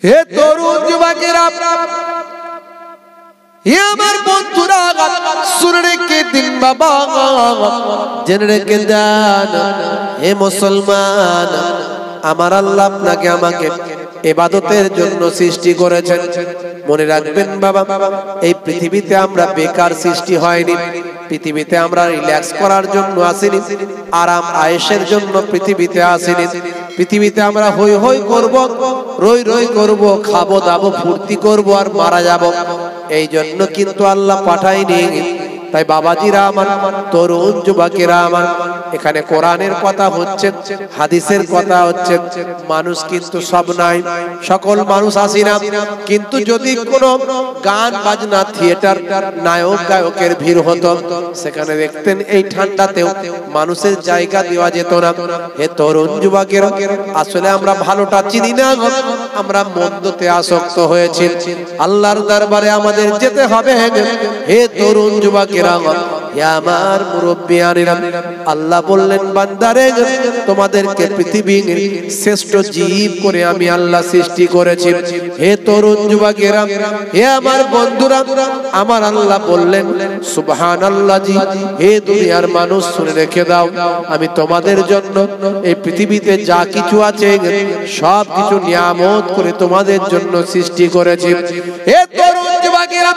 হে তরুণ যুবকেরা, হে আমার বন্ধুরা, শুনে রেখে দিন বাবা, জেনে রেখে দেন হে মুসলমান, আমার আল্লাহ আপনাকে আমাকে ইবাদতের জন্য সৃষ্টি করেছেন। মনে রাখবেন বাবা, এই পৃথিবীতে আমরা বেকার সৃষ্টি হয়নি, পৃথিবীতে আমরা রিল্যাক্স করার জন্য আসিনি, আরাম আয়েশের জন্য পৃথিবীতে আসিনি। পৃথিবীতে আমরা হই হই করব, রই রই করব, খাবো দাবো, ফুর্তি করব আর মারা যাব, এই জন্য কিন্তু আল্লাহ পাঠায়নি। তাই বাবাজিরা আমার, তরুণ যুবকেরা আমার, এখানে কোরআনের কথা হচ্ছে, হাদিসের কথা হচ্ছে। মানুষ কিন্তু সব নাই, সকল মানুষ আসি না, কিন্তু যদি কোনো গান বাজনা, থিয়েটার, নায়ক গায়কের ভিড় হতো, সেখানে দেখতেন এই ঠান্ডাতেও মানুষের জায়গা দেওয়া যেত না। হে তরুণ যুবকেরা, আসলে আমরা ভালোটা চিনি না, আমরা মন্দতে আসক্ত হয়েছি। আল্লাহর দরবারে আমাদের যেতে হবে। হে তরুণ যুবকেরা, আমার মুরব্বিয়ানেরা, আল্লাহ বললেন বান্দারে, তোমাদেরকে পৃথিবীর শ্রেষ্ঠ জীব করে আমি আল্লাহ সৃষ্টি করেছি। হে তরুণ যুবকেরা, হে আমার বন্ধুরা, আমার আল্লাহ বললেন সুবহানাল্লাহ জি, হে দুনিয়ার মানুষ শুনে রেখে দাও, আমি তোমাদের জন্য এই পৃথিবীতে যা কিছু আছে সব কিছু নিয়ামত করে তোমাদের জন্য সৃষ্টি করেছি। হে তরুণ যুবকেরা,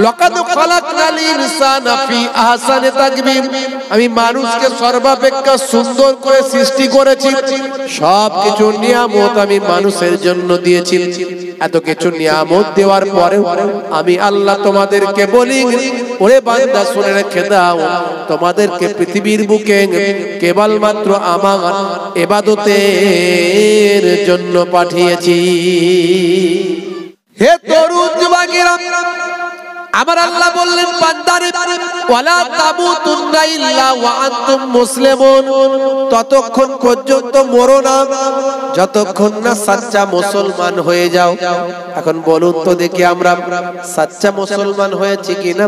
লাকাদ খালাকনাল ইনসানা ফি আহসানি তাকবীর, আমি মানুষকে সর্বাপেক্ষা সুন্দর করে সৃষ্টি করেছি, সব কিছু নিয়ামত আমি মানুষের জন্য দিয়েছি। এত কিছু নিয়ামত দেওয়ার পরে আমি আল্লাহ তোমাদেরকে বলি, ওরে বান্দা শুনে রেখে দাও, তোমাদেরকে পৃথিবীর বুকে কেবলমাত্র আমার ইবাদতের জন্য পাঠিয়েছি। হে তরুণ যুবকেরা, আমার আল্লাহ বললেন বান্দারে, ওয়ালা তামুতুন্না ইল্লা ওয়া আনতুম মুসলিমুন, ততক্ষণ পর্যন্ত মরো না যতক্ষণ না সাচ্চা মুসলমান হয়ে যাও। এখন বলুন তো দেখি, আমরা সাচ্চা মুসলমান হয়েছি কিনা?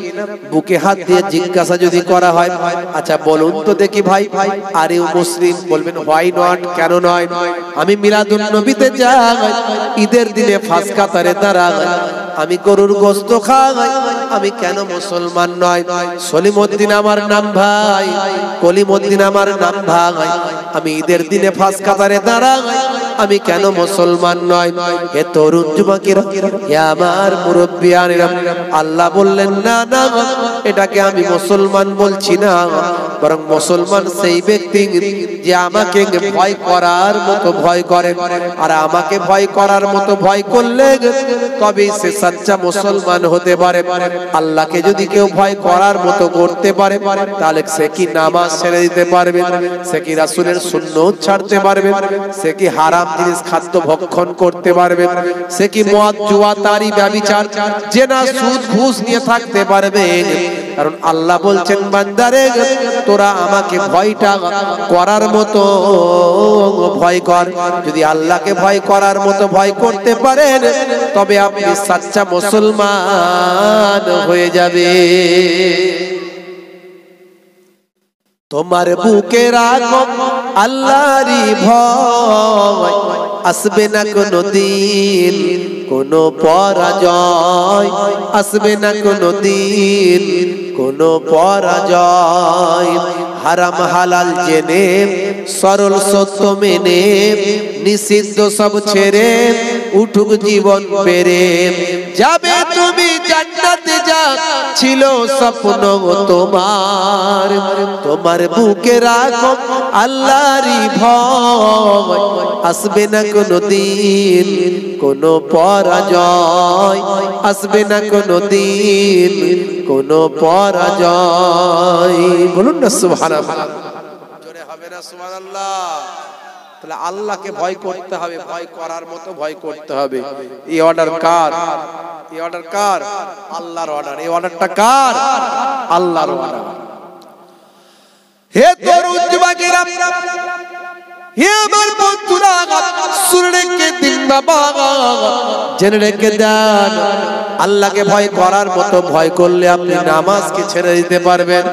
বুকে হাত দিয়ে জিজ্ঞাসা যদি করা হয়, আচ্ছা বলুন তো দেখি ভাই, আর ইউ মুসলিম? বলবেন হোয়াই নট, কেন নয়? আমি মিলাদুন নবীতে যাই, ঈদের দিনে ফাঁস কাতারে দাঁড়াই, আমি গরুর গোশত খাই, আমি কেন মুসলমান নয়? সলিমউদ্দিন আমার নাম ভাই, কলিমউদ্দিন আমার নাম ভাই, আমি ঈদের দিনে ফাঁস কাতারে দাঁড়াই, আমি কেন মুসলমান নয়? হে তরুণ যুবকেরা, হে আমার মুরব্বিয়ানেরা, আল্লাহ বললেন না না, এটাকে আমি মুসলমান বলছি না, বরং মুসলমান সেই ব্যক্তি যে আমাকে ভয় করার মতো ভয় করে, আর আমাকে ভয় করার মতো ভয় করলে তবেই সে সাচ্চা মুসলমান হতে পারে। আল্লাহকে যদি কেউ ভয় করার মতো করতে পারে, তাহলে সে কি নামাজ ছেড়ে দিতে পারবে? সে কি রাসূলের সুন্নাত ছাড়তে পারবে? সে কি হারাম জিনিস খাদ্য ভক্ষণ করতে পারবে? সে কি মদ, জুয়া, তারি, ব্যভিচার, জেনা, সুদ, ঘুষ নিয়ে থাকতে পারবে? কারণ আল্লাহ বলছেন বান্দারে, তোরা আমাকে ভয়টা করার মতো ভয় কর। যদি আল্লাহকে ভয় করার মতো ভয় করতে পারেন, তবে আপনি সাচ্চা মুসলমান হয়ে যাবে। তোমার বুকে রাখো আল্লাহরই ভয়, আসবে না কোনো দিন কোনো পরাজয়, আসবে না কোনো দিন কোনো পরাজয়। হারাম হালাল জেনে, সরল সত্য মেনে, নিষিদ্ধ সব ছেড়ে উঠুক জীবন পেরে, যাবে তুমি জান্নাতে, যা ছিল স্বপ্ন তোমার। তোমার বুকে রাখো আল্লাহরই ভয়, আসবে না কোনো দিন কোনো পরাজয়, আসবে না কোনো দিন কোনো পরাজয়। বলুন না সুবহানাল্লাহ, জোরে হবে না সুবহানাল্লাহ? তাহলে আল্লাহকে ভয় করতে হবে, ভয় করার মতো ভয় করতে হবে। এই অর্ডার কার? এই অর্ডার কার? আল্লাহর অর্ডার। এই অর্ডারটা কার? আল্লাহর অর্ডার। হে তরুণ যুবকেরা, হে আমার বন্ধুরা শুনে রেখে দিন বাবা, জেনে রেখে দেন, আল্লাহকে ভয় করার মতো ভয় করলে আপনি নামাজকে ছেড়ে দিতে পারবেন।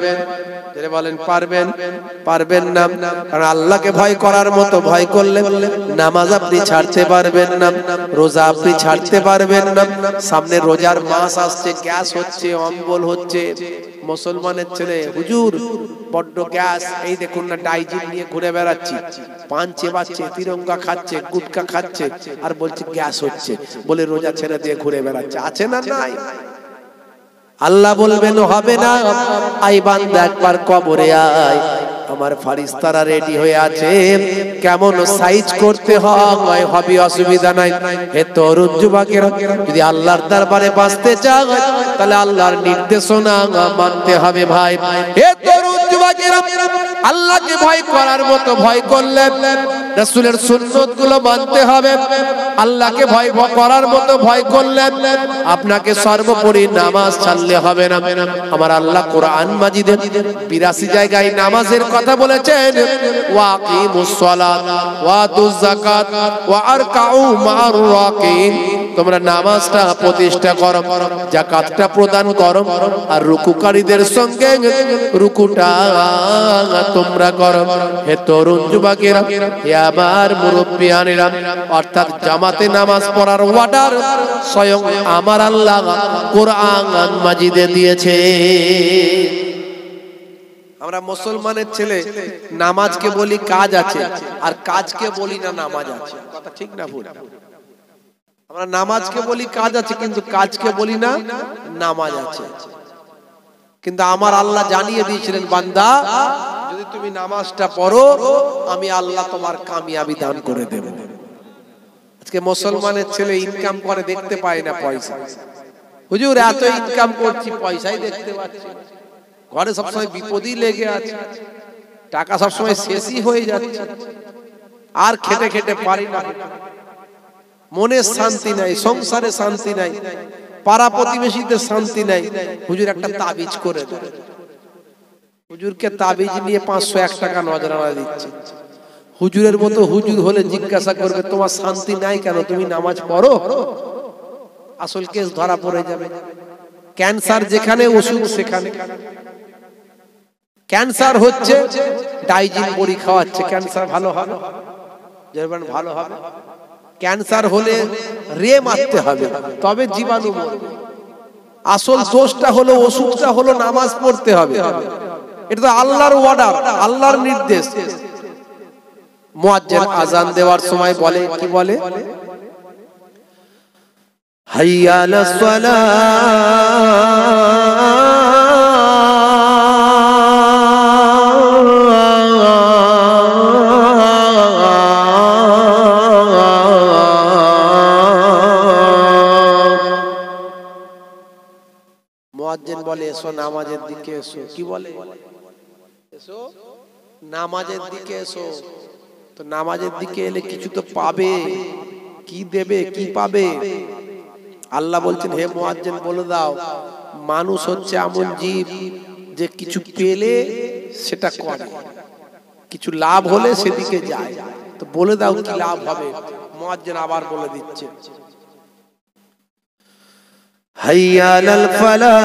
বলেন পারবেন? পারবেন না, কারণ আল্লাহকে ভয় করার মতো ভয় করলে নামাজ আপনি ছাড়তে পারবেন না, রোজা আপনি ছাড়তে পারবেন না। সামনে রোজার মাস আসছে, গ্যাস হচ্ছে, অম্বল হচ্ছে। মুসলমানের ছেলে, হুজুর বড্ড গ্যাস, এই দেখুন না ডাইজিন নিয়ে ঘুরে বেড়াচ্ছি, পান চেবাচ্ছে, তিরঙ্গা খাচ্ছে, গুটকা খাচ্ছে, আর বলছে গ্যাস হচ্ছে, বলে রোজা ছেড়ে দিয়ে ঘুরে বেড়াচ্ছে। আছে না নাই? আল্লাহ বলবেন হবে না, আই বান্দা একবার কবরে আয়, আমার ফারিস্তারা রেডি হয়ে আছে, কেমন সাইজ করতে হয় হবে, অসুবিধা নাই। হে তরুণ যুবকেরা, যদি আল্লাহর দরবারে বাঁচতে চাও তাহলে আল্লাহর নির্দেশনা মানতে হবে ভাই। হে তরুণ যুবকেরা, আল্লাহকে ভয় করার মতো ভয় করলে রাসূলের সুন্নতগুলো মানতে হবে। আল্লাহকে ভয় করার মতো ভয় করলে আপনাকে সর্বোপরি নামাজ ছাড়লে হবে না। আমার আল্লাহ কোরআন মাজিদে 82 জায়গায় নামাজের কথা বলেছেন, ওয়াকিমুস সালাত ওয়াতুজ যাকাত ওয়া আরকাউ মা'আর রাকিন, তোমরা নামাজটা প্রতিষ্ঠা করো, যাকাতটা প্রদান করো, আর রুকুকারীদের সঙ্গে রুকুটা তোমরা করো। হে তরুণ যুবকেরা, হে আমার মুরব্বিয়ানেরা, অর্থাৎ জামাতে নামাজ পড়ার অর্ডার স্বয়ং আমার আল্লাহ কোরআন মাজিদে দিয়েছে। আমরা মুসলমানের ছেলে নামাজকে বলি কাজ আছে, আর কাজকে বলি না নামাজ আছে। কথা ঠিক না ভুল? আমরা নামাজকে বলি কাজ আছে, কিন্তু কাজকে বলি না নামাজ আছে। কিন্তু আমার আল্লাহ জানিয়ে দিয়েছিলেন, বান্দা যদি তুমি নামাজটা পড়ো, আমি আল্লাহ তোমার কামিয়াবি দান করে দেব। আজকে মুসলমানের ছেলে ইনকাম করে, দেখতে পায় না পয়সা। হুজুর এত ইনকাম করছি, পয়সাই দেখতে পাচ্ছি, ঘরে সবসময় বিপদই লেগে আছে, টাকা সবসময় শেষই হয়ে যাচ্ছে, আর খেটে খেটে পারি না, মনে শান্তি নাই, সংসারে শান্তি নাই, পাড়া প্রতিবেশীদের শান্তি নাই। হুজুর একটা তাবিজ করে দেন। হুজুরকে তাবিজ নিয়ে 501 টাকা নজরানা দিচ্ছে। হুজুরের মতো হুজুর হলে জিজ্ঞাসা করবে, তোমার শান্তি নাই কেন, তুমি নামাজ পড়ো? আসল কেস ধরা পড়ে যাবে। ক্যান্সার যেখানে, ওষুধ সেখানে। ক্যান্সার হচ্ছে, ডাইজিন বড়ি খাওয়াচ্ছে, ক্যান্সার ভালো হবে? ভালো হবে? ক্যান্সার হলে রে মারতে হবে, তবে জীবাণু মরবে। আসল দোষটা হলো, ওষুধটা হলো নামাজ পড়তে হবে। এটা তো আল্লাহর অর্ডার, আল্লাহর নির্দেশ। মুয়াজ্জিন আযান দেওয়ার সময় বলে, কি বলে? হাইয়া আলাস সালাহ, মুয়াজ্জিন বলে এসো নামাজের দিকে এসো। কি বলে? এসো নামাজের দিকে এসো। তো নামাজের দিকে এলে কিছু তো পাবে, কি দেবে, কি পাবে? আল্লাহ বলছেন, হে মুয়াজ্জিন বলে দাও, মানুষ হচ্ছে এমন জীব যে কিছু পেলে সেটা করে, কিছু লাভ হলে সেদিকে যায়। তো বলে দাও কি লাভ হবে। মুয়াজ্জিন আবার বলে দিচ্ছে, হাইয়া আলাল ফালাহ,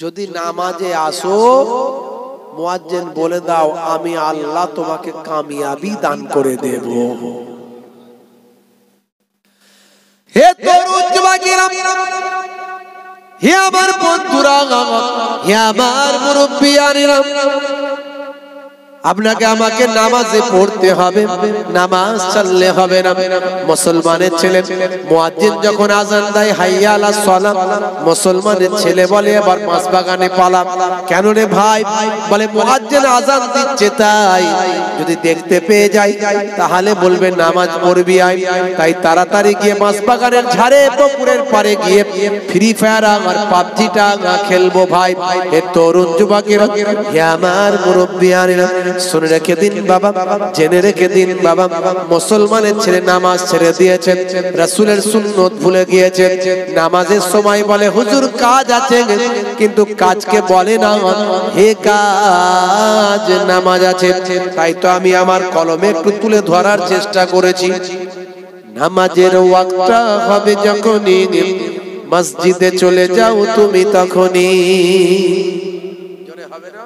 যদি নামাজে আসো, মুয়াজ্জিন বলে দাও, আমি আল্লাহ তোমাকে কামিয়াবি দান করে দেব। হে তরুণ যুবকেরা, হে আমার বন্ধুরা, হে আমার মুরব্বিয়ানেরা, আপনাকে আমাকে নামাজে পড়তে হবে, নামাজ ছাড়লে হবে না। মুসলমানের ছেলে মুয়াজ্জিন যখন আযান দেয়, হাইয়া আলাস সালাহ, মুসলমানের ছেলে বলে, এবার মাছ বাগানে পালা। কেন রে ভাই? বলে মুয়াজ্জিন আযান দিচ্ছে, তাই যদি দেখতে পেয়ে যাই তাহলে বলবে নামাজ পড়বি আয়। তাই তাড়াতাড়ি গিয়ে মাছ বাগানের ঝাড়ে, পুকুরের পাড়ে গিয়ে ফ্রি ফায়ার আর পাবজিটা খেলবো ভাই। হে তরুণ যুবকেরা, হে আমার মুরব্বিয়ানেরা, শুনে রেখে দিন বাবা, জেনে রেখে দিন বাবা, মুসলমানের ছেলে নামাজ ছেড়ে দিয়েছেন, রাসূলের সুন্নত ভুলে গিয়েছেন। নামাজের সময় বলে হুজুর কাজ আছে, কিন্তু কাজকে বলে না হে কাজ নামাজ আছে। তাই তো আমি আমার কলমে একটু তুলে ধরার চেষ্টা করেছি। নামাজের ওয়াক্তটা হবে যখনই, মসজিদে চলে যাও তুমি তখনই। জোরে হবে না?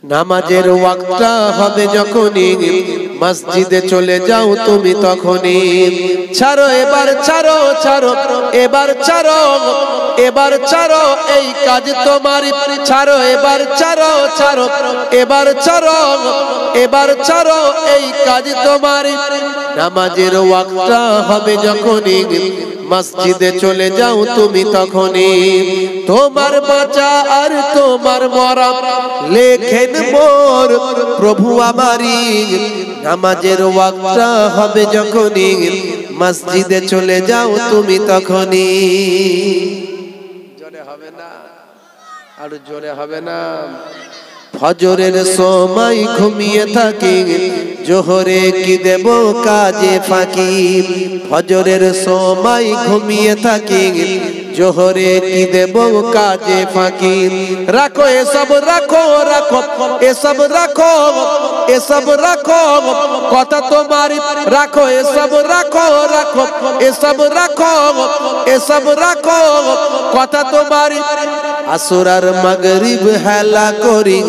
নামাজের ওয়াক্তটা হবে যখনই, মসজিদে চলে যাও তুমি তখনই। ছাড়ো এবার ছাড়ো, ছাড়ো এবার ছাড়ো, এবার ছাড়ো এই কাজ তোমারই। ছাড়ো এবার ছাড়ো, ছাড়ো এবার ছাড়ো, এবার ছাড়ো এই কাজ তোমারই। নামাজের ওয়াক্তটা হবে যখনই, মসজিদে চলে যাও তুমি তখনই। তোমার বাঁচা আর তোমার মরা লেখেন মোর প্রভু আমারই। নামাজের ওয়াক্তটা হবে যখনই, মসজিদে চলে যাও তুমি তখনই। জোরে হবে না? আর জোরে হবে না? ফজরের সময় ঘুমিয়ে থাকি, জোহরে কি দেব কাজে ফাঁকি। ফজরের সময় ঘুমিয়ে থাকি, জোহরে কি দেব কাজে ফাঁকি। রাখো এসব রাখো, রাখো এসব রাখো, এসব রাখো কথা তোমারই। রাখো এসব রাখো, রাখো এসব রাখো, এসব রাখো কথা তোমারই। আসর আর মাগরিব হেলা করি,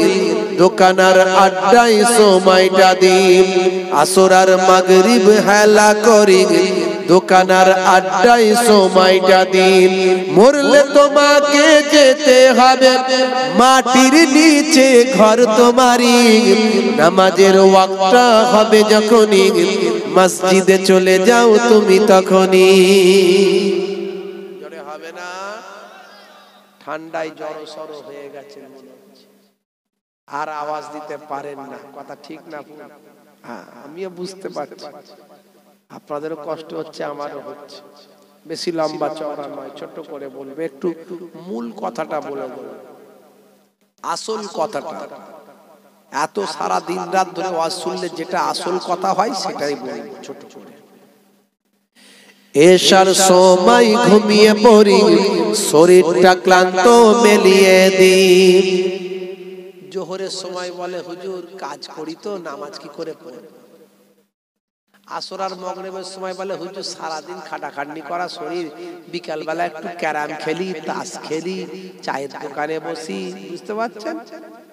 দোকানার আড্ডায় সময়টা দিই। আসর আর মাগরিব হেলা করি, দোকানার আড্ডায় সময়টা দিন। মরলে তোমাকে যেতে হবে মাটির নিচে ঘর তোমারই। নামাজের ওয়াক্তটা হবে যখনই, মসজিদে চলে যাও তুমি তখনই। জোরে হবে না? ঠান্ডায় জড়সড় হয়ে গেছে মনে হচ্ছে, আর আওয়াজ দিতে পারেন না। কথা ঠিক না? আমিও বুঝতে পারছি, আপনাদেরও কষ্ট হচ্ছে, আমারও হচ্ছে। বেশি লম্বা চওড়া নয়, ছোট করে বলবে, একটু মূল কথাটা বলে দেব, আসল কথাটা। এত সারা দিন রাত ধরে ওয়াজ শুনলে যেটা আসল কথা হয় সেটাই বলবো ছোট করে। এশার সময় ঘুমিয়ে পড়ি, শরীরটা ক্লান্ত মেলিয়ে দিই। জোহরের সময় বলে হুজুর কাজ করি তো নামাজ কি করে পড়ব। আসর আর মাগরিবের সময় বলে হুজুর সারাদিন খাটাখাটনি করা শরীর, বিকাল বেলা একটু ক্যারাম খেলি, তাস খেলি, চায়ের দোকানে বসি। বুঝতে পারছেন?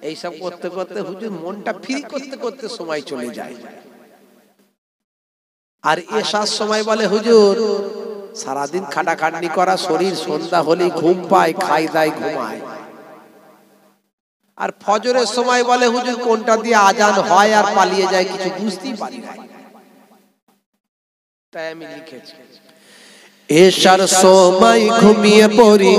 এইসব করতে করতে হুজুর মনটা ফ্রি করতে করতে সময় চলে যায়। আর এশার সময় বলে হুজুর সারাদিন খাটাখাটনি করা শরীর, সন্ধ্যা হলেই ঘুম পায়, খাই দায় ঘুমায়। আর ফজরের সময় বলে হুজুর কোনটা দিয়ে আজান হয় আর পালিয়ে যায় কিছু বুঝতেই পারি না। তাই আমি লিখেছি এশার সময় ঘুমিয়ে পড়ি,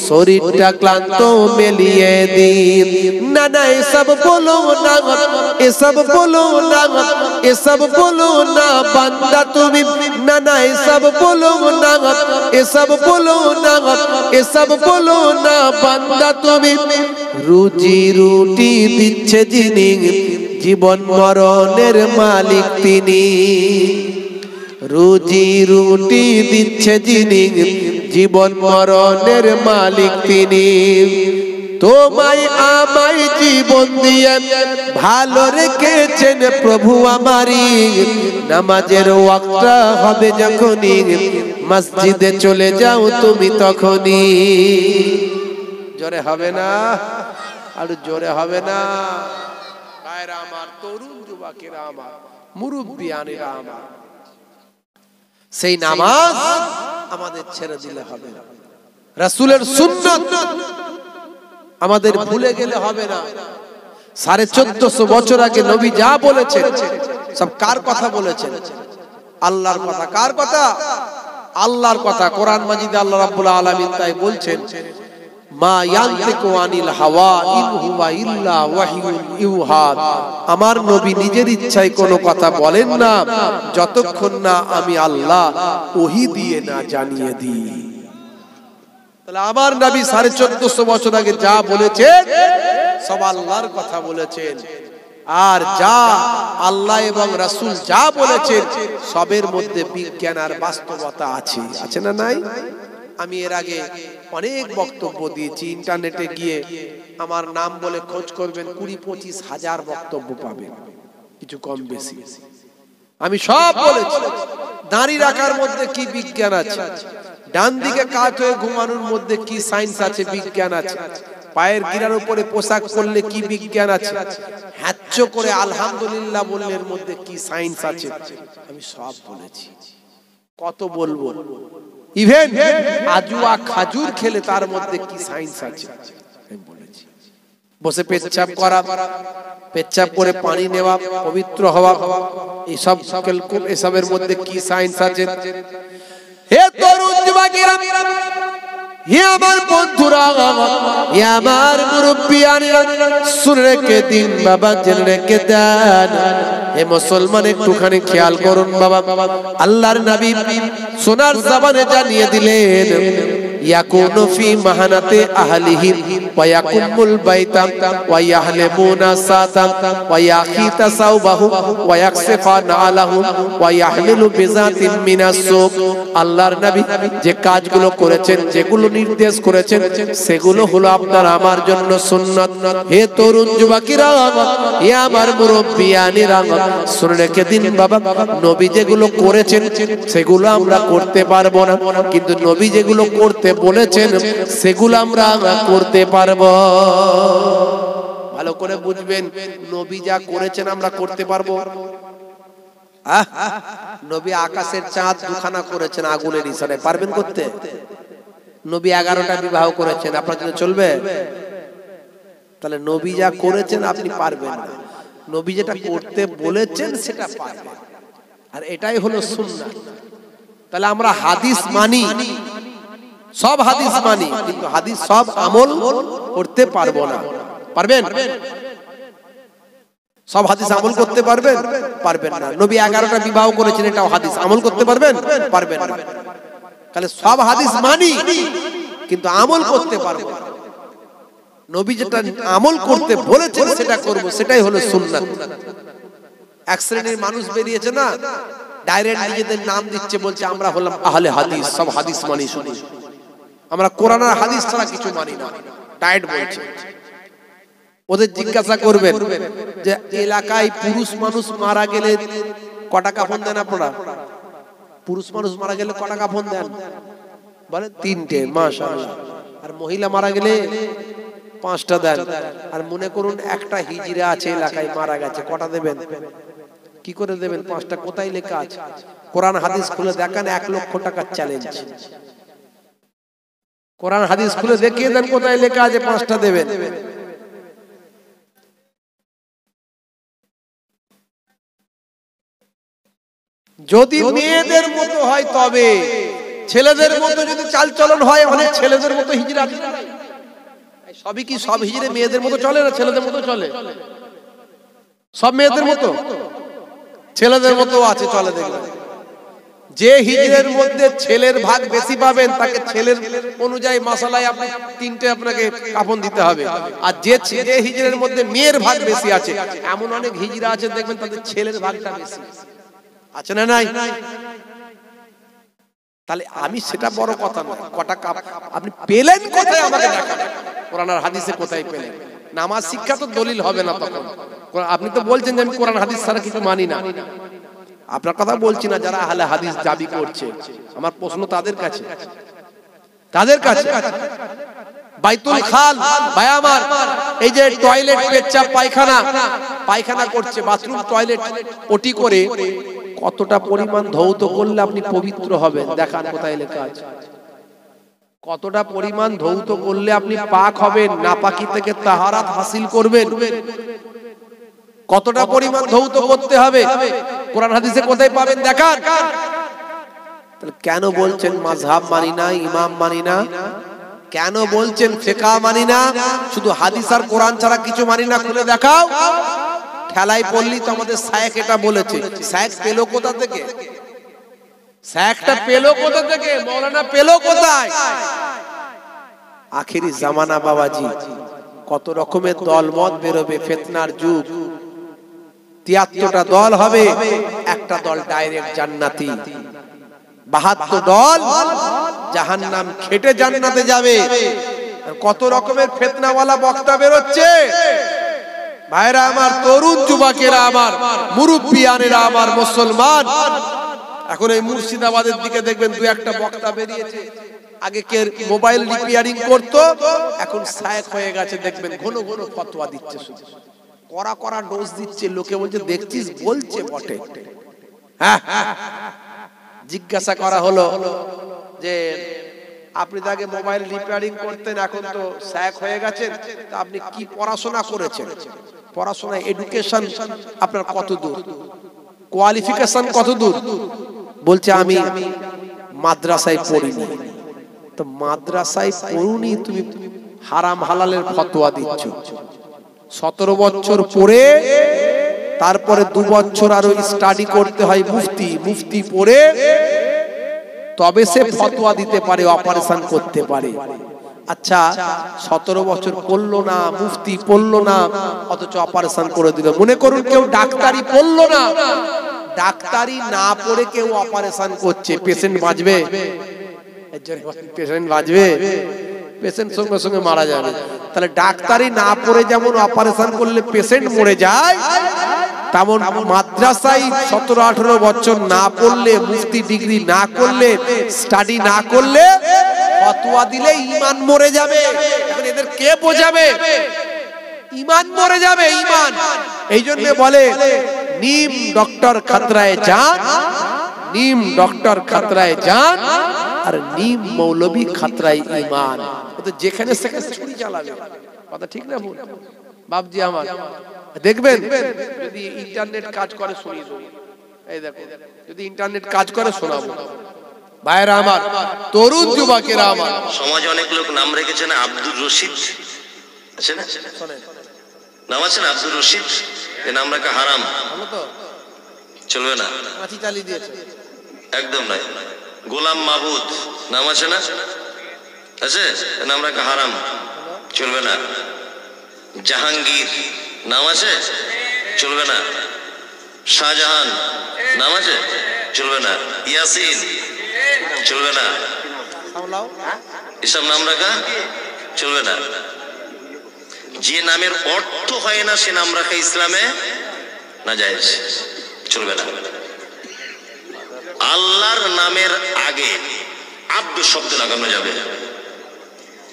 শরীরটা ক্লান্ত মেলিয়ে দিন। না না এসব বলো না, এসব বলো না, এসব বলো না বান্দা তুমি। না না এসব বলো না, এসব বলো না, এসব বলো না বান্দা তুমি। রুজি রুটি দিচ্ছে যিনি, জীবন মরণের মালিক তিনি। রুজি রুটি দিচ্ছে যিনি, জীবন মরণের মালিক তিনি। তোমায় আমায় জীবন দিয়ে ভালো রেখেছেন প্রভু আমারই। নামাজের ওয়াক্তটা হবে যখনই, মসজিদে চলে যাও তুমি তখনই। জোরে হবে না? আর জোরে হবে না? ভাইরা আমার, তরুণ যুবকেরা আমার, মুরব্বিয়ানেরা আমার, সেই নামাজ আমাদের ছেড়ে দিলে হবে না। রাসূলের সুন্নাত আমাদের ভুলে গেলে হবে না। 1450 বছর আগে নবী যা বলেছেন সব কার কথা বলেছেন? আল্লাহর কথা। কার কথা? আল্লাহর কথা। কোরআন মাজিদে আল্লাহ রাব্বুল আলামিন তাই বলছেন, মা ইয়ানতিকু আনিল হাওয়া ইন হুয়া ইল্লা ওয়াহিয়ুন ইউহা। আমার নবী নিজের ইচ্ছায় কোনো কথা বলেন না যতক্ষণ না আমি আল্লাহ ওহী দিয়ে না জানিয়ে দিই। তাহলে আমার নবী 1450 বছর আগে যা বলেছেন সব আল্লাহর কথা বলেছেন, আর যা আল্লাহ এবং রাসূল যা বলেছেন সবের মধ্যে বিজ্ঞান আর বাস্তবতা আছে, আছে না নাই? আমি এর আগে অনেক বক্তব্য দিয়েছি, ইন্টারনেটে গিয়ে আমার নাম বলে খোঁজ করবেন, 20-25 হাজার বক্তব্য পাবেন, কিছু কম বেশি। আমি সব বলেছি দাঁড়ি রাখার মধ্যে কি বিজ্ঞান আছে, ডান দিকে কাত হয়ে ঘুমানোর মধ্যে কি সায়েন্স আছে, বিজ্ঞান আছে, পায়ের গিরার উপরে পোশাক পরলে কি বিজ্ঞান আছে, হ্যাচ্চ করে আলহামদুলিল্লাহ বললের মধ্যে কি সায়েন্স আছে, আমি সব বলেছি। কত বলবো? ইভেন আজুয়া খাজুর খেলে তার মধ্যে কি সায়েন্স আছে আমি বলেছি। বসে পেচ্ছাপ করা, পেচ্ছাপ করে পানি নেওয়া, পবিত্র হওয়া, এইসব এসবের মধ্যে কি সায়েন্স আছে। হে তরুণ যুবকেরা, হে আমার বন্ধুরা, হে আমার মুরব্বিয়ানেরা, শুনে রেখে দিন বাবা, জেনে রেখে দেন। হে মুসলমান, একটুখানি খেয়াল করুন বাবা, আল্লাহর নবী সোনার জবানে জানিয়ে দিলেন, ইয়াকুনু ফি মাহানাতে আহলিহি ওয়া ইয়াকুমুল বাইতা ওয়া ইয়াহলিমুনা সাতা ওয়া ইয়াখিতা সাওবাহু ওয়া ইয়াকসিফা নালাহু ওয়া ইয়াহমিলু বিজাতিন মিনাস সুক। আল্লাহর নবী যে কাজগুলো করেছেন, যেগুলো নির্দেশ করেছেন, সেগুলো হলো আপনার আমার জন্য সুন্নাত। হে তরুণ যুবকেরা, হে আমার মুরব্বিয়ানেরা, শুনে রেখে দিন বাবা, নবী যেগুলো করেছেন সেগুলো আমরা করতে পারবো না, কিন্তু নবী যেগুলো করতে বলেছেন সেগুলো আমরা করতে পারবো। ভালো করে বুঝবেন, নবী যা করেছেন আমরা করতে পারবো। নবী আকাশের চাঁদ দুখানা করেছেন আগুনের ইশারায়, পারবেন করতে? নবী 11টা বিবাহ করেছেন, আপনার জন্য চলবে? তাহলে নবী যা করেছেন আপনি পারবেন না, নবী যেটা করতে বলেছেন সেটা পারবেন, আর এটাই হলো সুন্নাত। তাহলে আমরা হাদিস মানি, সব হাদিস মানি, কিন্তু হাদিস সব আমল করতে পারবো না। পারবেন? সব হাদিস আমল করতে পারবেন? পারবেন না। নবী 11টা বিবাহ করেছেন, এটাও হাদিস, আমল করতে পারবেন? পারবেন না। তাহলে সব হাদিস মানি কিন্তু আমল করতে পারবো না। নবী যেটা আমল করতে বলেছেন সেটা করব, সেটাই হলো সুন্নাত। এক শ্রেণীর মানুষ বেরিয়েছে না, ডাইরেক্ট নিজেদের নাম দিচ্ছে, বলছে আমরা হলাম আহলে হাদিস, সব হাদিস মানি, শুনি আমরা কোরআন আর হাদিস ছাড়া কিছু মানি না, ডাইরেক্ট বলছে। ওদের জিজ্ঞাসা করবেন যে এলাকায় পুরুষ মানুষ মারা গেলে কটা কাফন দেন আপনারা? পুরুষ মানুষ মারা গেলে কটা কাফন দেন? বলে 3টে, মাশাআল্লাহ। আর মহিলা মারা গেলে 5টা দেন। আর মনে করুন একটা হিজড়া আছে এলাকায়, মারা গেছে, কটা দেবেন? কি করে দেবেন? 5টা। কোথায় লেখা আছে? কোরআন হাদিস খুলে দেখান, 1 লক্ষ টাকার চ্যালেঞ্জ। কোরআন হাদিস খুলে দেখিয়ে দেন কোথায় লেখা আছে 5টা দেবেন। যদি মেয়েদের মতো হয় তবে, ছেলেদের মতো যদি চালচলন হয়, অনেক ছেলেদের মতো হিজড়া আছে, সবই কি সব হিজড়ে মেয়েদের মতো চলে না ছেলেদের মতো চলে? সব মেয়েদের মতো? ছেলেদের মতো আছে, চলে দেখবেন। যে হিজড়ের মধ্যে ছেলের ভাগ বেশি পাবেন তাকে ছেলের অনুযায়ী মাসালায় আপনি 3টে আপনাকে কাফন দিতে হবে। আর যে হিজড়ের মধ্যে মেয়ের ভাগ বেশি আছে, এমন অনেক হিজড়া আছে দেখবেন তাদের ছেলের ভাগটা বেশি আছে, না নাই? তাহলে আমি সেটা বড় কথা না, কটা আপনি পেলেন কোথায় আমাকে দেখান, কোরআন আর হাদিসে কোথায় পেলেন? নামাজ শিক্ষা তো দলিল হবে না তখন। আপনি তো বলছেন যে আমি কোরআন হাদিস ছাড়া কিছু মানি না। আপনার কথা বলছি না, যারা আহলে হাদিস দাবি করছে, আমার প্রশ্ন তাদের কাছে, তাদের কাছে। বাইতুল খাল ভাই আমার, এই যে টয়লেট, পেচ্ছাপ, পায়খানা করছে, বাথরুম, টয়লেট, ওটি করে কতটা পরিমাণ ধৌত করলে আপনি পবিত্র হবেন? দেখান কোথায় লেখা আছে। কতটা পরিমাণ ধৌত করলে আপনি পাক হবেন, নাপাকি থেকে তাহারাত হাসিল করবেন, কতটা পরিমাণ ধৌত করতে হবে, কোরআন হাদিসে কোথায় পাবেন দেখান। তাহলে কেন বলছেন মাযহাব মানি না, ইমাম মানি না? কেন বলছেন ফিকহ মানি না? শুধু হাদিস আর কোরআন ছাড়া কিছু মানি না, খুলে দেখাও। ঠেলায় পড়লি তো আমাদের শায়েখ এটা বলেছে। শায়েখ পেলো কোথা থেকে? শায়েখটা পেলো কোথা থেকে? মাওলানা পেলো কোথায়? আখেরি জামানা বাবাজি, কত রকমের দলমত বেরোবে, ফিতনার যুগ। 73টা দল হবে, একটা দল ডাইরেক্ট জান্নাতি, 72 দল জাহান্নাম খেটে জান্নাতে যাবে। কত রকমের ফিতনাওয়ালা বক্তা বেরোচ্ছে ভাইরা আমার, তরুণ যুবকেরা আমার, মুরব্বিয়ানেরা আমার, মুসলমান। এখন এই মুর্শিদাবাদের দিকে দেখবেন দু একটা বক্তা বেরিয়েছে, আগে কে মোবাইল রিপেয়ারিং করতো, এখন শায়েখ হয়ে গেছে, দেখবেন ঘন ঘন ফতোয়া দিচ্ছে, শুধু কড়া কড়া ডোজ দিচ্ছে। লোকে বলছে দেখছিস, বলছে বটে। হ্যাঁ, জিজ্ঞাসা করা হলো যে আপনি তো আগে মোবাইল রিপেয়ারিং করতেন, এখন তো শায়েখ হয়ে গেছেন, তা আপনি কি পড়াশোনা করেছেন? পড়াশোনা এডুকেশন আপনার কত দূর, কোয়ালিফিকেশন কত দূর? বলছে আমি মাদ্রাসায় পড়িনি। তো মাদ্রাসায় পড়ুনি, তুমি হারাম হালালের ফতোয়া দিচ্ছ। 17 বছর পড়ে তারপরে 2 বছর আরো স্টাডি করতে হয়, মুফতি পড়ে তবে সে ফতোয়া দিতে পারে, অপারেশন করতে পারে। আচ্ছা, 17 বছর পড়লো না, মুফতি পড়লো না, অথচ অপারেশন করে দিল। মনে করুন কেউ ডাক্তারি পড়লো না, ডাক্তারি না পড়ে কেউ অপারেশন করছে, পেশেন্ট বাঁচবে? পেশেন্ট বাঁচবে? পেশেন্ট সঙ্গে সঙ্গে মারা যাবে। তাহলে ডাক্তারি না পড়ে যেমন অপারেশন করলে পেশেন্ট মরে যায়, তেমন মাদ্রাসায় 17-18 বছর না পড়লে, মুফতি ডিগ্রি না করলে, স্টাডি না করলে ফতোয়া দিলে ঈমান মরে যাবে। এখন এদের কে বোঝাবে? ঈমান মরে যাবে, ঈমান। এই জন্য বলে নিম ডক্টর খতরায় জান, নিম ডক্টর খতরায় জান, আর নিম মৌলবী খতরায় ঈমান। তো যেখানে সেখানে ছুরি চালাবে, কথা ঠিক না ভুল? বাপজি আমার, দেখবেন যদি ইন্টারনেট কাজ করে শুনিয়ে দেবো। এই দেখো, যদি ইন্টারনেট কাজ করে শোনাবো। ভাইরা আমার, তরুণ যুবকেরা আমার, সমাজে অনেক লোক নাম রেখেছেন আব্দুর রশিদ, আছে না? নাম আছে না আব্দুর রশিদ? এই নাম রাখা হারাম, চলবে না, মাছি চালিয়ে দিয়েছে, একদম নয়। গোলাম মাহবুদ নাম আছে না? আছে, নাম রাখা হারাম, চলবে না। জাহাঙ্গীর নাম আছে, চলবে না। শাহজাহান নাম আছে, চলবে না। ইয়াসিন চলবে না, এসব নাম রাখা চলবে না। যে নামের অর্থ হয় না সে নাম রাখা ইসলামে নাজায়েজ, চলবে না। আল্লাহর নামের আগে আব্দ শব্দ লাগানো যাবে।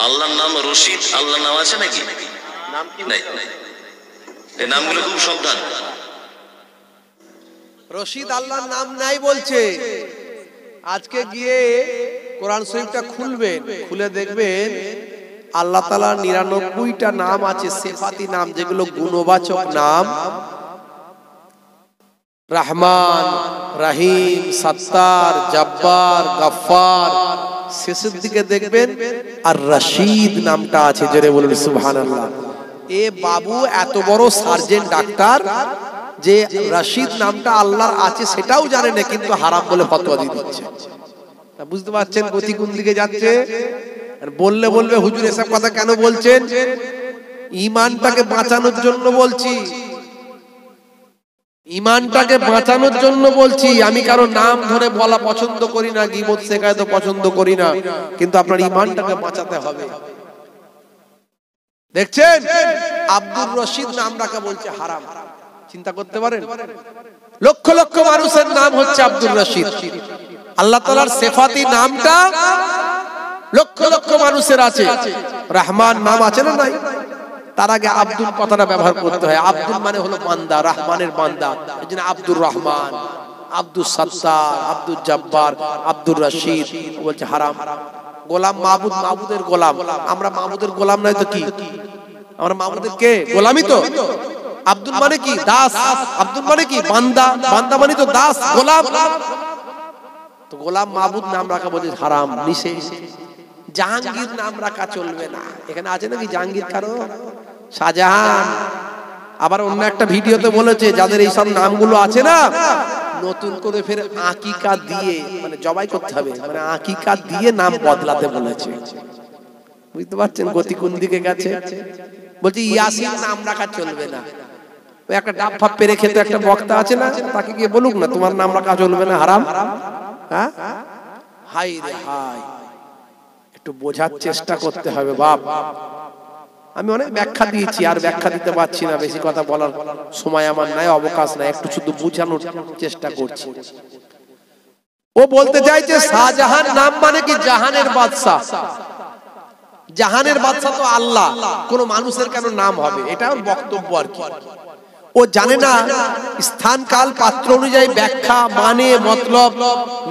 আল্লাহর নাম রশিদ, আল্লাহর নাম আছে নাকি? নাই। এই নামগুলো খুব সাবধান। রশিদ আল্লাহর নাম নাই বলছে। আজকে গিয়ে কোরআন শরীফটা খুলবেন, খুলে দেখবেন আল্লাহ তাআলার 99টা নাম আছে, সিফাতি নাম, যেগুলো গুণবাচক নাম। রহমান, রহিম, সত্তার, জব্বার, গফফার। শেষের দিকে দেখবেন আর রশিদ নামটা আছে। জোরে বলুন সুবহানাল্লাহ। এ বাবু এত বড় সার্জেন্ট ডাক্তার যে রশিদ নামটা আল্লাহর আছে সেটাও জানে না, কিন্তু হারাম বলে ফতোয়া দিয়ে দিচ্ছে। বুঝতে পারছেন গতি কোন দিকে যাচ্ছে? বললে বলবে হুজুর এসব কথা কেন বলছেন? ঈমানটাকে বাঁচানোর জন্য বলছি, ঈমানটাকে বাঁচানোর জন্য বলছি। আমি কারো নাম ধরে বলা পছন্দ করি না, গীবত শেখায় তো পছন্দ করি না, কিন্তু আপনার ঈমানটাকে বাঁচাতে হবে। দেখছেন আব্দুর রশিদ নাম রাখা বলছে হারাম। চিন্তা করতে পারেন, লক্ষ লক্ষ মানুষের নাম হচ্ছে আব্দুর রশিদ। আল্লাহ তাআলার সিফাতি নামটা লক্ষ লক্ষ মানুষের আছে। রহমান নাম আছে না নাই? তার আগে আব্দুল কথাটা ব্যবহার করতে হয়। আব্দুল মানে হলো বান্দা, রহমানের বান্দা। এইজন্য আব্দুর রহমান, আব্দুল সত্তার, আব্দুল জব্বার, আব্দুর রশিদ বলছে হারাম। গোলাম মাহবুদ, মাহবুদের গোলাম। আমরা মাহবুদের গোলাম নাই তো কি? আমরা মাহবুদের কে? গোলামই তো। আব্দুল মানে কি? দাস। আব্দুল মানে কি? বান্দা। বান্দা মানে তো দাস, গোলাম। তো গোলাম মাহবুদ নাম রাখা বলছে হারাম, নিষেধ। জাহাঙ্গীর নাম রাখা চলবে না। এখানে আছে নাকি জাহাঙ্গীর কারো? শাহজাহান। আবার অন্য একটা ভিডিওতে বলেছে যাদের এই সব নামগুলো আছে না, নতুন করে ফের আকিকা দিয়ে, মানে জবাই করতে হবে, মানে আকিকা দিয়ে নাম বদলাতে বলেছে। বুঝতে পারছেন গতি কোন দিকে গেছে? বলছি ইয়াসিন নাম রাখা চলবে না। ওই একটা ডাব ফাপ পেরে খেতে একটা বক্তা আছে না, তাকে গিয়ে বলুক না তোমার নাম রাখা চলবে না, হারাম। হ্যাঁ, হাই রে হাই, একটু বোঝার চেষ্টা করতে হবে বাপ। আমি অনেক ব্যাখ্যা দিয়েছি, আর ব্যাখ্যা দিতে পারছি না, বেশি কথা বলার সময় আমার নাই, অবকাশ নাই, একটু শুধু বোঝানোর চেষ্টা করছি। ও বলতে চাইছে শাহজাহান নাম মানে কি জাহানের বাদশা। জাহানের বাদশা তো আল্লাহ, কোন মানুষের কেন নাম হবে, এটা ওর বক্তব্য আর কি। ও জানে না স্থান কাল পাত্র অনুযায়ী ব্যাখ্যা মানে মতলব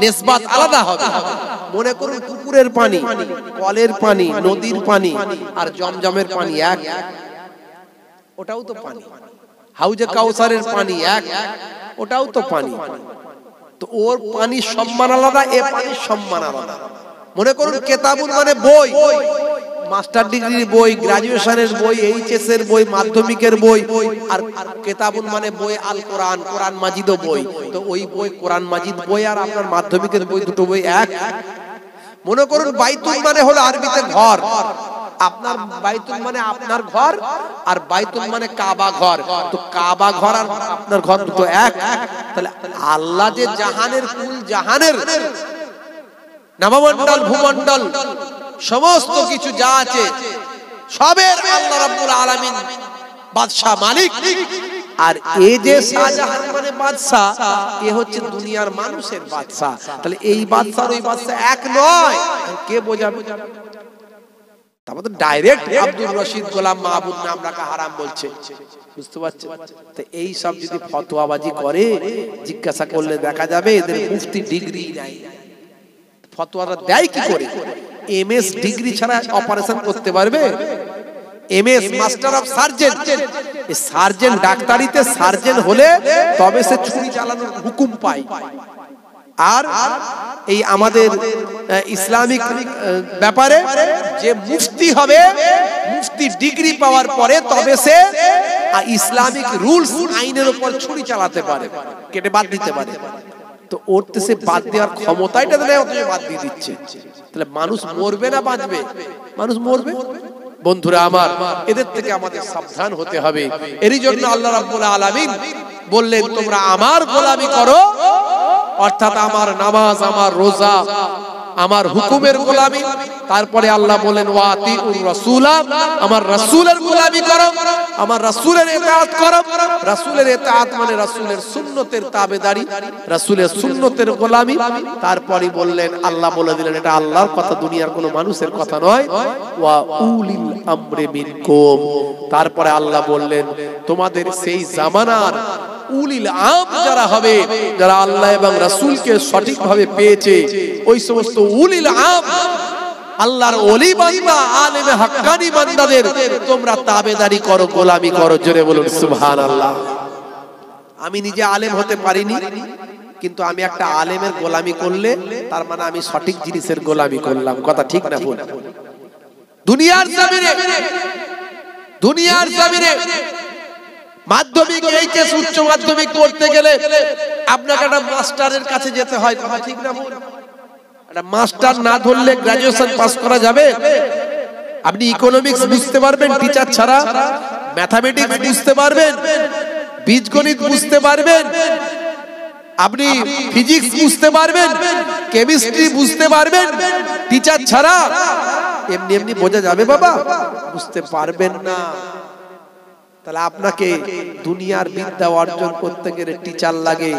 নিসবাত আলাদা হবে। মনে করুন পুকুরের পানি, কলের পানি, নদীর পানি আর জমজমের পানি এক, ওটাও তো পানি। হাউজে কাউসারের পানি এক, ওটাও তো পানি। তো ওর পানির সম্মান আলাদা, এ পানির সম্মান আলাদা। মনে করুন কেতাবুল মানে বই, মাস্টার ডিগ্রির বই, গ্রাজুয়েশনের বই, এইচএস এর বই, মাধ্যমিকের বই, আর কেতাবুল মানে বই আল কোরআন, কোরআন মাজিদও বই। তো ওই বই কোরআন মাজিদ বই আর আপনার মাধ্যমিকের বই, দুটো বই এক। মনে করুন বাইতুল মানে হলো আরবিতে ঘর, আপনার বাইতুল মানে আপনার ঘর, আর বাইতুল মানে কাবা ঘর। তো কাবা ঘর আর আপনার ঘর দুটো এক। তাহলে আল্লাহ যে জাহানের কুল জাহানের নবমণ্ডল ভূমণ্ডল সমস্ত কিছু যা আছে সবের আল্লাহ রাব্বুল আলামিন বাদশা মালিক। আর এই যে শাহজাহান মানে বাদশা, এ হচ্ছে দুনিয়ার মানুষের বাদশা। তাহলে এই বাদশা আর ওই বাদশা এক নয়, কে বোঝাবে? তারপর তো ডাইরেক্ট আব্দুর রশিদ গোলাম মাহবুব নাম রাখা হারাম বলছে, বুঝতে পারছেন? তো এই সব যদি ফতোয়াবাজি করে, জিজ্ঞাসা করলে দেখা যাবে এদের মুফতি ডিগ্রি নাই। ফতোয়াটা দেয় কি করে? এমএস ডিগ্রি ছাড়া অপারেশন করতে পারবে? এমএস মাস্টার অফ সার্জন, এই সার্জন ডাক্তারিতে সার্জন হলে তবে সে ছুরি চালানোর হুকুম পায়। আর এই আমাদের ইসলামিক ব্যাপারে যে মুফতি হবে, মুফতি ডিগ্রি পাওয়ার পরে তবে সে ইসলামিক রুলস আইনের উপর ছুরি চালাতে পারে, কেটে বাদ দিতে পারে। তো ওর তো সে বাদ দেওয়ার ক্ষমতাটা নেই, অথচ বাদ দিয়ে দিচ্ছে। তাহলে মানুষ মরবে না বাঁচবে? মানুষ মরবে। বন্ধুরা আমার, এদের থেকে আমাদের সাবধান হতে হবে। এরই জন্য আল্লাহ রাব্বুল আলামিন বললেন তোমরা আমার গোলামি করো, অর্থাৎ আমার নামাজ, আমার রোজা, আমার হুকুমের গোলামি। তারপরে আল্লাহ বলেন ওয়াতিউর রাসূলা, আমার রাসূলের গোলামি করো, আমার রাসূলের ইতাআত করো। রাসূলের ইতাআত মানে রাসূলের সুন্নতের তাবেদারি, রাসূলের সুন্নতের গোলামি। তারপরে বললেন, আল্লাহ বলে দিলেন এটা আল্লাহর কথা, দুনিয়ার কোনো মানুষের কথা নয়। ওয়া উলিল আমরি মিনকুম। তারপরে আল্লাহ বললেন তোমাদের সেই জামানার উলিল আম যারা হবে, যারা আল্লাহ এবং রাসূলকে সঠিকভাবে পেয়েছে, ওই সমস্ত উলিল আম আল্লাহর ওলি বান্দা, আলেমে হাক্কানি বান্দাদের তোমরা তাবেদারি করো, গোলামি করো। জোরে বলুন সুবহানাল্লাহ। আমি নিজে আলেম হতে পারিনি, কিন্তু আমি একটা আলেমের গোলামি করলে তার মানে আমি সঠিক জিনিসের গোলামি করলাম। কথা ঠিক না ভুল? দুনিয়ার জমিনে মাধ্যমিক, এইচএস, উচ্চ মাধ্যমিক করতে গেলে আপনাকে একটা মাস্টারের কাছে যেতে হয়। কথা ঠিক না ভুল? একটা মাস্টার না ধরলে গ্রাজুয়েশন পাস করা যাবে? আপনি ইকোনমিক্স বুঝতে পারবেন টিচার ছাড়া, ম্যাথামেটিক্স বুঝতে পারবেন, বীজগণিত বুঝতে পারবেন, আপনি ফিজিক্স বুঝতে পারবেন, কেমিস্ট্রি বুঝতে পারবেন টিচার ছাড়া? এমনি এমনি বোঝা যাবে বাবা? বুঝতে পারবেন না। তাহলে আপনাকে দুনিয়ার বিদ্যা অর্জন করতে গেলে টিচার লাগে।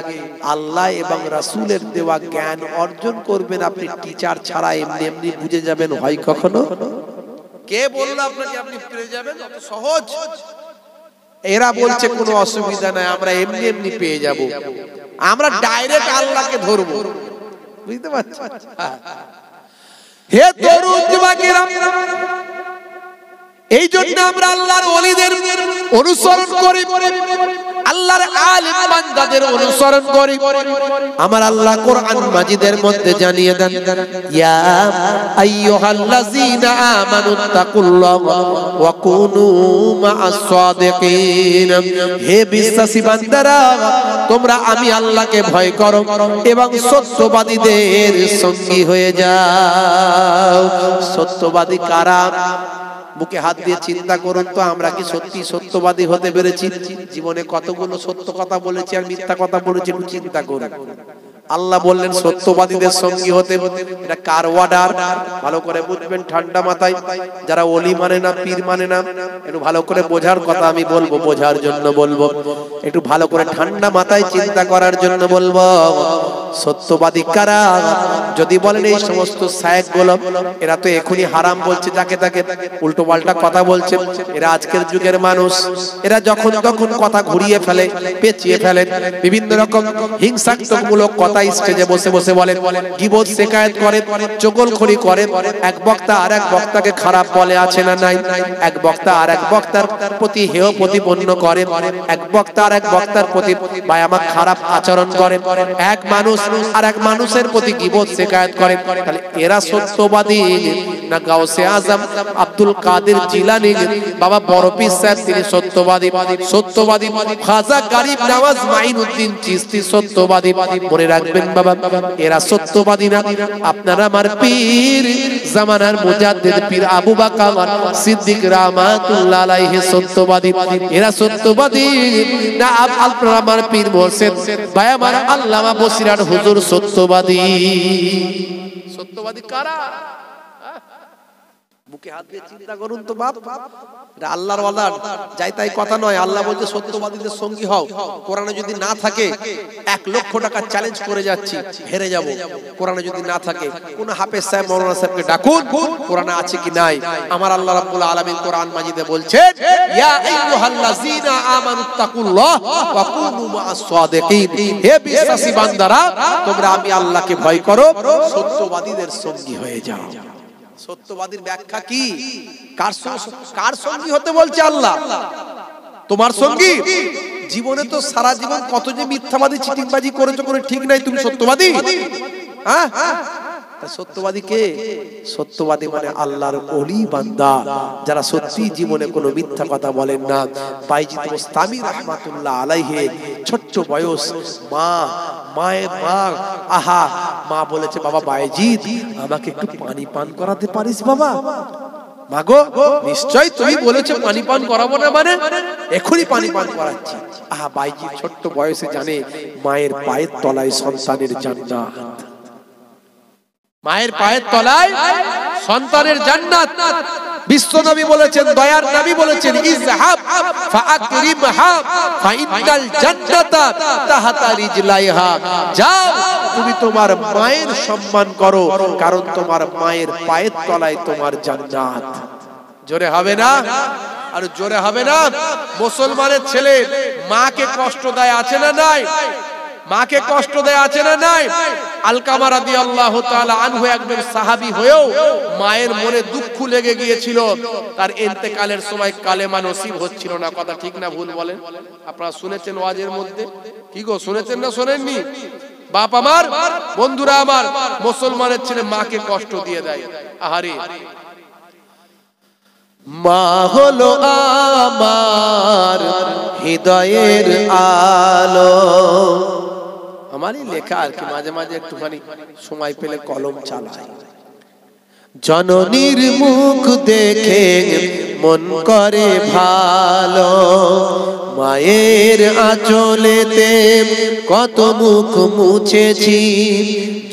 আল্লাহ এবং রাসূলের দেওয়া জ্ঞান অর্জন করবেন আপনি টিচার ছাড়া, এমনি এমনি বুঝে যাবেন হয় কখনো? কে বলল আপনাকে আপনি পেয়ে যাবেন? অত সহজ? এরা বলছে কোনো অসুবিধা নাই, আমরা এমনি এমনি পেয়ে যাব, আমরা ডাইরেক্ট আল্লাহকে ধরবো। বুঝতে পারছেন? হে তরুণ যুবকেরা, এই জন্য আমরা আল্লাহর ওলিদের অনুসরণ করি। আল্লাহর আলিম বান্দাদের অনুসরণ করি। আমার আল্লাহ কোরআন মাজিদের মধ্যে জানিয়ে দেন, ইয়া আইয়ুহাল্লাযীনা আমানুত্তাকুল্লাহা ওয়া কুনু মা'আস সাদিকিন। হে বিশ্বাসী বান্দারা, তোমরা আমি আল্লাহকে ভয় করো এবং সত্যবাদীদের সঙ্গী হয়ে যাও। সত্যবাদী কারা? বুকে হাত দিয়ে চিন্তা করুন তো, আমরা কি সত্যি সত্যবাদী হতে পেরেছি? জীবনে কতগুলো সত্য কথা বলেছি আর মিথ্যা কথা বলেছি, একটু চিন্তা করুন। আল্লাহ বললেন সত্যবাদীদের সঙ্গী হতে। এটা কার অর্ডার? ভালো করে বুঝবেন ঠান্ডা মাথায়। যারা ওলি মানে না, পীর মানে না, একটু ভালো করে বোঝার কথা আমি বলবো, বোঝার জন্য বলবো, একটু ভালো করে ঠান্ডা মাথায় চিন্তা করার জন্য বলবো। সত্যবাদী কারা? যদি বলেন এই সমস্ত শায়েখ গুলো, এরা তো এখনই হারাম বলছে, যাকে তাকে উল্টো পাল্টা কথা বলছে, এরা আজকের যুগের মানুষ। এরা যখন তখন কথা ঘুরিয়ে ফেলে, পেঁচিয়ে ফেলে, বিভিন্ন রকম হিংসাত্মকমূলক কথা স্টেজে বসে বসে বলেন, গীবত শিকায়েত করে, চগলখড়ি করে। এক বক্তা আর এক বক্তাকে খারাপ বলে, আছে না নাই? এক বক্তা আর এক বক্তার প্রতি হেয় প্রতিপন্ন করে, এক বক্তা আর এক বক্তার প্রতি বায়ামাক খারাপ আচরণ করে, এক মানুষ আর এক মানুষের প্রতি গীবত শিকায়েত করে। তাহলে এরা সত্যবাদী না গাউসে আজম আব্দুল কাদের জিলানী বাবা বড় পীর সাহেব তিনি সত্যবাদী? সত্যবাদী খাজা গরিব নওয়াজ মাইনুদ্দিন চিশতি সত্যবাদী। মনে রাখবেন বাবা, এরা সত্যবাদী না। আপনারা আমার পীর জামানার মুজাদ্দিদ পীর আবু বকর সিদ্দিক রাহমাতুল্লাহ আলাইহি সত্যবাদী। এরা সত্যবাদী না আপনারা আমার পীর মুর্শিদ ভাই আমার আল্লামা বসিরাট হুজুর সত্যবাদী? সত্যবাদী কারা? বুকে হাত দিয়ে চিন্তা করুন তো বাপ। এটা আল্লাহর ওয়াদা, যাই তাই কথা নয়। আল্লাহ বলছে সত্যবাদীদের সঙ্গী হও। কোরআনে যদি না থাকে 1 লক্ষ টাকা চ্যালেঞ্জ করে যাচ্ছি, হেরে যাব। কোরআনে যদি না থাকে কোন হাফেজ সাহেব মাওলানা সাহেবকে ডাকুন, কোরআনে আছে কি নাই। আমার আল্লাহ রাব্বুল আলামিন কোরআন মাজিদে বলছেন, ইয়া আইয়ুহাল্লাযীনা আমানুত্তাকুল্লাহ ওয়া কুনু মা'আস সাদিকিন। হে বিশ্বাসী বান্দারা, তোমরা আমি আল্লাহকে ভয় করো, সত্যবাদীদের সঙ্গী হয়ে যাও। সত্যবাদীর ব্যাখ্যা কি? কার সঙ্গী হতে বলছে আল্লাহ? তোমার সঙ্গী? জীবনে তো সারা জীবন কত যে মিথ্যাবাদী চিটিংবাজি করেছো, করে ঠিক নাই, তুমি সত্যবাদী? হ্যাঁ, সত্যবাদী কে? সত্যবাদী মানে আল্লাহর ওলি বান্দা, যারা সত্যি জীবনে কোনো মিথ্যা কথা বলেন না। বাইজিদ বোস্তামি রাহমাতুল্লাহ আলাইহি ছোট্ট বয়স, মায়ের মা, আহা মা বলেছে, বাবা বাইজিদ আমাকে একটু পানি পান করাতে পারিস বাবা? মাগো নিশ্চয় তুমি বলেছো পানি পান করাবো না, মানে এখনই পানি পান করাচ্ছি। আহা বাইজিদ ছোট্ট বয়সে জানে মায়ের পায়ের তলায় সন্তানের জান্নাত, মায়ের পায়ের তলায় সন্তানের জান্নাত। বিশ্বনবী বলেছেন, দয়ার নবী বলেছেন, ইযহাব ফাআকরিমহা ফাইনাল জান্নাতা তাহতা রিজলাইহা। যাও তুমি তোমার মায়ের সম্মান করো, কারণ তোমার মায়ের পায়ের তলায় তোমার জান্নাত। জোরে হবে না? আর জোরে হবে না? মুসলমানের ছেলে মাকে কষ্ট দেয়, আছে না নাই? মাকে কষ্ট দেয়, আছে না নাই? আলকামা রাদিয়াল্লাহু তাআলা আনহু একজন সাহাবী হয়েও মায়ের মনে দুঃখ লেগে গিয়েছিল, তার ইন্তেকালের সময় কালেমা নসিব হচ্ছিল না। কথা ঠিক না ভুল বলেন? আপনারা শুনেছেন ওয়াজের মধ্যে? কি গো, শুনেছেন না শোনেননি? বাপ আমার, বন্ধুরা আমার, মুসলমানের ছেলে মাকে কষ্ট দিয়ে দেয়। আহারে, মা হলো আমার হৃদয়ের আলো। আমারই লেখা আর কি, মাঝে মাঝে একটুখানি সময় পেলে কলম চালাই। জননীর মুখ দেখে মন করে ভালো, মায়ের আঁচলেতে কত মুখ মুছেছি,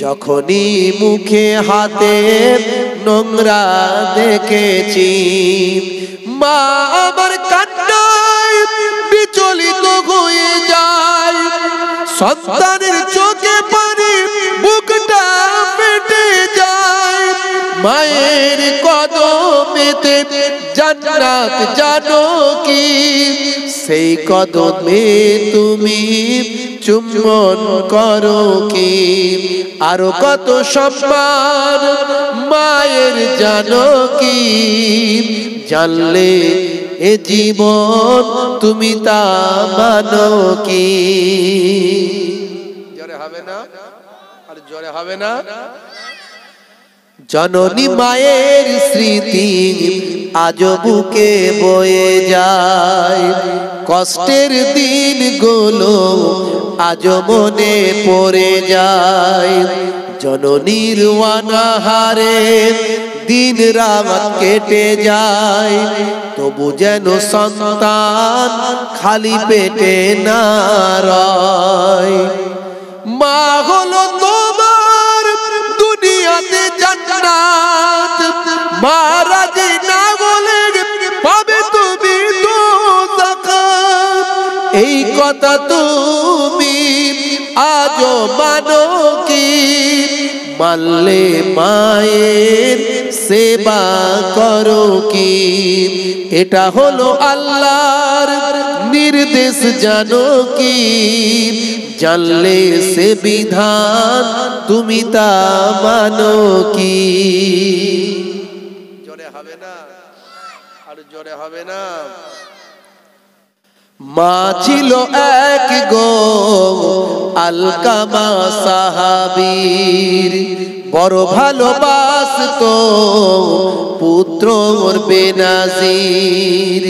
যখনই মুখে হাতে নোংরা দেখেছি। মা আমার কান্নায় বিচলিত হয়ে যায়, সন্তানের চোখে পানি বুকটা ফেটে যায়। মায়ের কদমেতে জান্নাত জানো কি, সেই কদমে তুমি চুম্বন করো কি। আরো কত সম্মান মায়ের জানো কি, জানলে এ জীবন তুমি তা মানো কি? জোরে হবে না? আর জোরে হবে না? জননী মায়ের স্মৃতি আজ বুকে বয়ে যায়, কষ্টের দিনগুলো আজ মনে পড়ে যায়। জননীর অনাহারে দিন রাত কেটে যায়, তবু যেন সন্তান খালি পেটে না রয়। মা হলো তোমার দুনিয়াতে জান্নাত, মা রাজি না বলে পাবে তুমি দোজখ। এই কথা তুমি আজও মানো কি? মানলে মায়ের সেবা করো কি? এটা হলো আল্লাহর নির্দেশ জানো কি? জানলে সে বিধান তুমি তা মানো কি? জোরে হবে না? আর জোরে হবে না? মা ছিল এক গো আলকামা সাহাবীর, বড় ভালোবাসতো পুত্র ওর বেনাজির।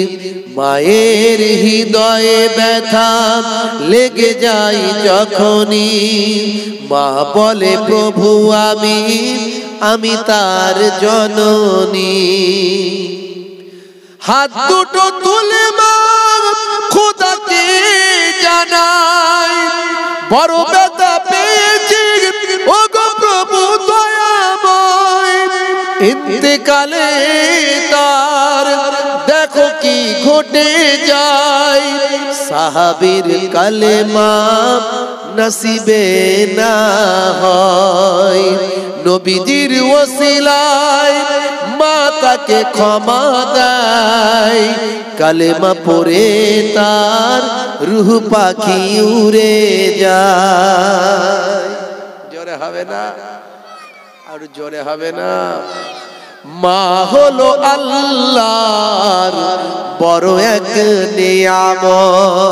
মায়ের হৃদয়ে ব্যথা লেগে যায় যখনই, মা বলে প্রভু আমি তার জননী। হাত দুটো তুলে মা খোদাকে জানাই, বড় ব্যথা পেয়েছি ওগো প্রভু দয়াময়। ইন্তেকালে তার দেখো কি ঘটে যায়, সাহাবীর কালেমা নসিবে না হয়। নবীজির ওসিলায় মা তাকে ক্ষমা দেয়, কালেমা পড়ে তার রূহ পাখি উড়ে যায়। জোরে হবে না? আর জোরে হবে না? মা হলো আল্লাহর বড় এক নিয়ামত,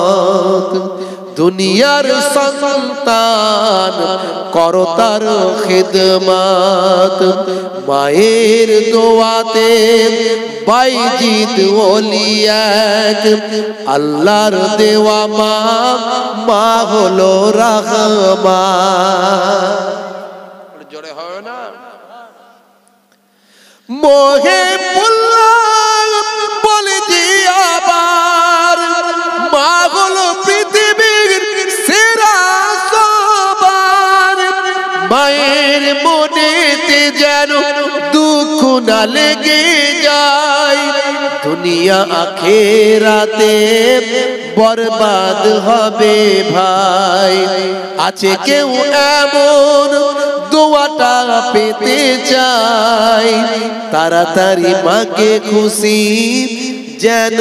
দুনিয়ার সন্তান করো তার খিদমত। মায়ের দোয়াতে বাইজিদ ওলি এক, আল্লাহর দেওয়া মা হলো রাহমান। জোরে হবে না? মোহে বলে যে আবার মা হলো পৃথিবীর সেরা সবার। মায়ের মনেতে যেন দুঃখ না লেগে যায়, দুনিয়া আখেরাতে বরবাদ হবে ভাই। আছে কেউ এমন দোয়াটা পেতে চাই, তাড়াতাড়ি মাকে খুশি যেন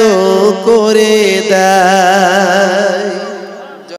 করে দেয়।